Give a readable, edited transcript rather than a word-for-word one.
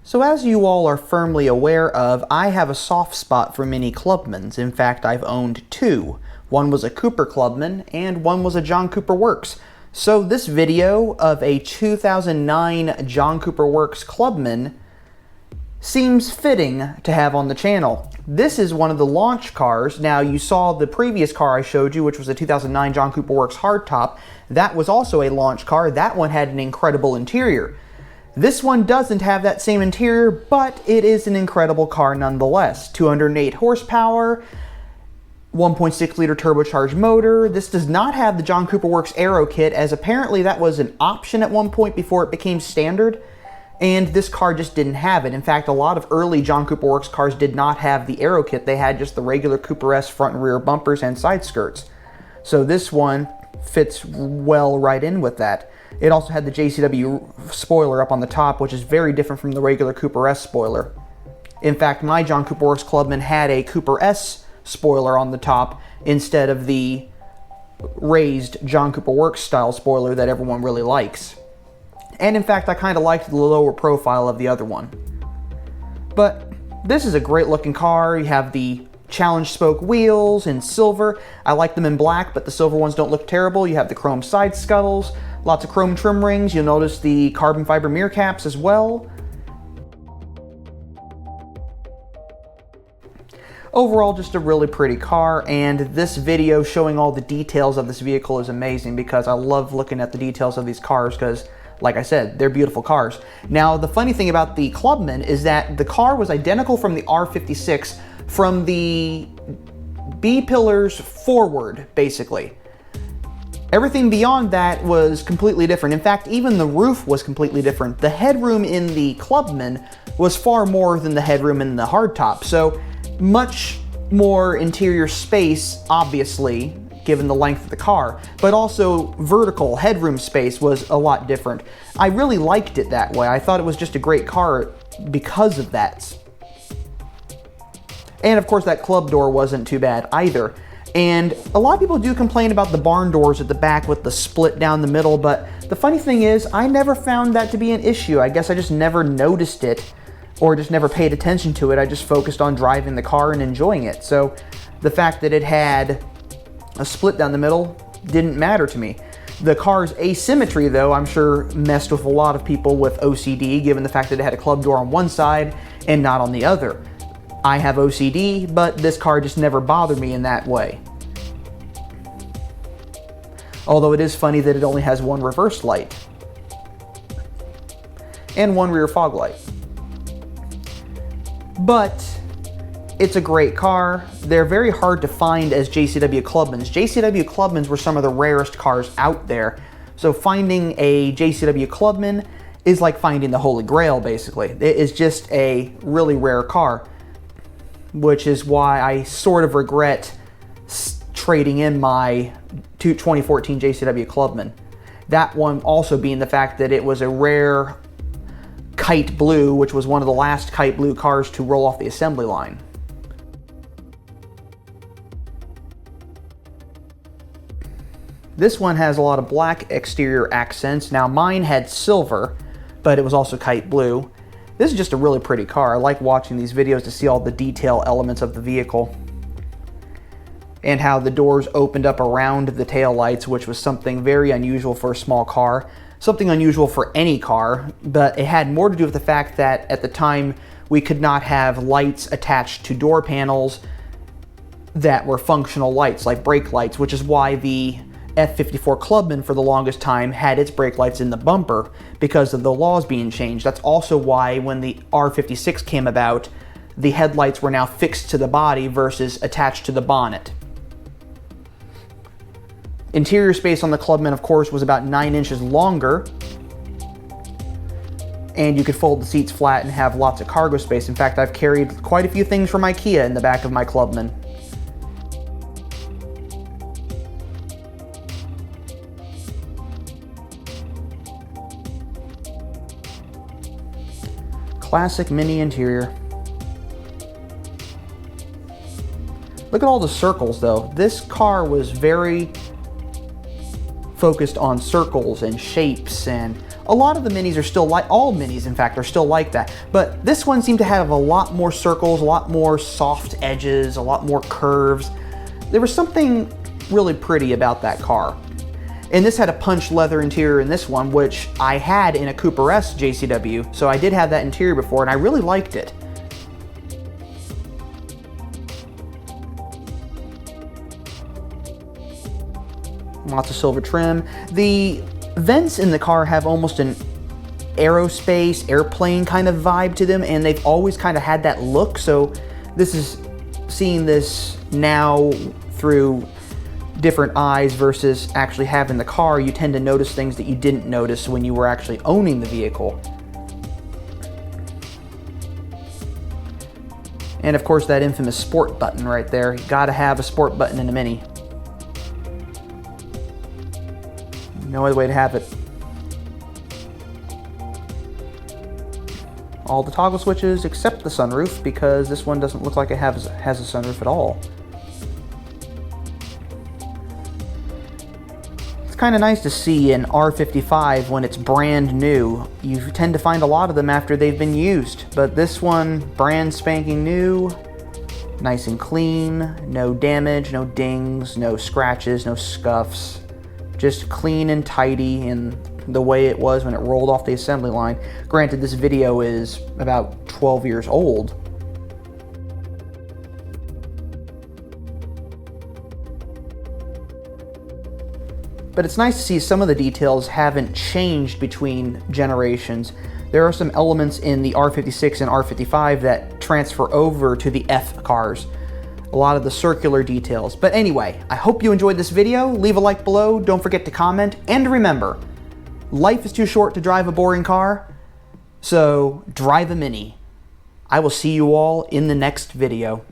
So as you all are firmly aware of, I have a soft spot for Mini Clubmans. In fact, I've owned two. One was a Cooper Clubman, and one was a John Cooper Works. So this video of a 2009 John Cooper Works Clubman seems fitting to have on the channel. This is one of the launch cars. Now, you saw the previous car I showed you, which was a 2009 John Cooper Works hardtop. That was also a launch car. That one had an incredible interior. This one doesn't have that same interior, but it is an incredible car nonetheless. 208 horsepower, 1.6 liter turbocharged motor. This does not have the John Cooper Works Aero kit, as apparently that was an option at one point before it became standard, and this car just didn't have it. In fact, a lot of early John Cooper Works cars did not have the Aero kit. They had just the regular Cooper S front and rear bumpers and side skirts. So this one fits well right in with that. It also had the JCW spoiler up on the top, which is very different from the regular Cooper S spoiler. In fact, my John Cooper Works Clubman had a Cooper S spoiler on the top instead of the raised John Cooper Works style spoiler that everyone really likes. And in fact, I kind of liked the lower profile of the other one. But this is a great looking car. You have the challenge spoke wheels in silver. I like them in black, but the silver ones don't look terrible. You have the chrome side scuttles, lots of chrome trim rings. You'll notice the carbon fiber mirror caps as well. Overall, just a really pretty car, and this video showing all the details of this vehicle is amazing because I love looking at the details of these cars because, like I said, they're beautiful cars. Now, the funny thing about the Clubman is that the car was identical from the R56 from the B-pillars forward, basically. Everything beyond that was completely different. In fact, even the roof was completely different. The headroom in the Clubman was far more than the headroom in the hardtop, so much more interior space, obviously, given the length of the car, but also vertical headroom space was a lot different. I really liked it that way. I thought it was just a great car because of that. And of course, that club door wasn't too bad either. And a lot of people do complain about the barn doors at the back with the split down the middle, but the funny thing is, I never found that to be an issue. I guess I just never noticed it, or just never paid attention to it. I just focused on driving the car and enjoying it. So the fact that it had a split down the middle didn't matter to me. The car's asymmetry, though, I'm sure messed with a lot of people with OCD, given the fact that it had a club door on one side and not on the other. I have OCD, but this car just never bothered me in that way. Although it is funny that it only has one reverse light and one rear fog light. But it's a great car. They're very hard to find as JCW Clubmans. JCW Clubmans were some of the rarest cars out there. So finding a JCW Clubman is like finding the Holy Grail, basically. It is just a really rare car, which is why I sort of regret trading in my 2014 JCW Clubman. That one also being the fact that it was a rare kite blue, which was one of the last kite blue cars to roll off the assembly line. This one has a lot of black exterior accents. Now, mine had silver, but it was also kite blue. This is just a really pretty car. I like watching these videos to see all the detail elements of the vehicle and how the doors opened up around the taillights, which was something very unusual for a small car, something unusual for any car, but it had more to do with the fact that at the time we could not have lights attached to door panels that were functional lights, like brake lights, which is why the F54 Clubman for the longest time had its brake lights in the bumper because of the laws being changed. That's also why when the R56 came about, the headlights were now fixed to the body versus attached to the bonnet. Interior space on the Clubman, of course, was about 9 inches longer, and you could fold the seats flat and have lots of cargo space. In fact, I've carried quite a few things from IKEA in the back of my Clubman. Classic Mini interior. Look at all the circles, though. This car was very focused on circles and shapes and A lot of the Minis are still like, all Minis in fact, are still like that. But this one seemed to have a lot more circles, a lot more soft edges, a lot more curves. There was something really pretty about that car. And this had a punched leather interior in this one, which I had in a Cooper S JCW, so I did have that interior before, and I really liked it. Lots of silver trim. The vents in the car have almost an aerospace, airplane kind of vibe to them, and they've always kind of had that look, so this is seeing this now through different eyes versus actually having the car. You tend to notice things that you didn't notice when you were actually owning the vehicle. And of course that infamous sport button right there. You gotta have a sport button in a Mini. No other way to have it. All the toggle switches except the sunroof, because this one doesn't look like it has a sunroof at all. Kind of nice to see an R55 when it's brand new. You tend to find a lot of them after they've been used, but this one, brand spanking new, nice and clean, no damage, no dings, no scratches, no scuffs, just clean and tidy in the way it was when it rolled off the assembly line. Granted, this video is about 12 years old. But it's nice to see some of the details haven't changed between generations. There are some elements in the R56 and R55 that transfer over to the F cars. A lot of the circular details. But anyway, I hope you enjoyed this video. Leave a like below, don't forget to comment, and remember, life is too short to drive a boring car, so drive a Mini. I will see you all in the next video.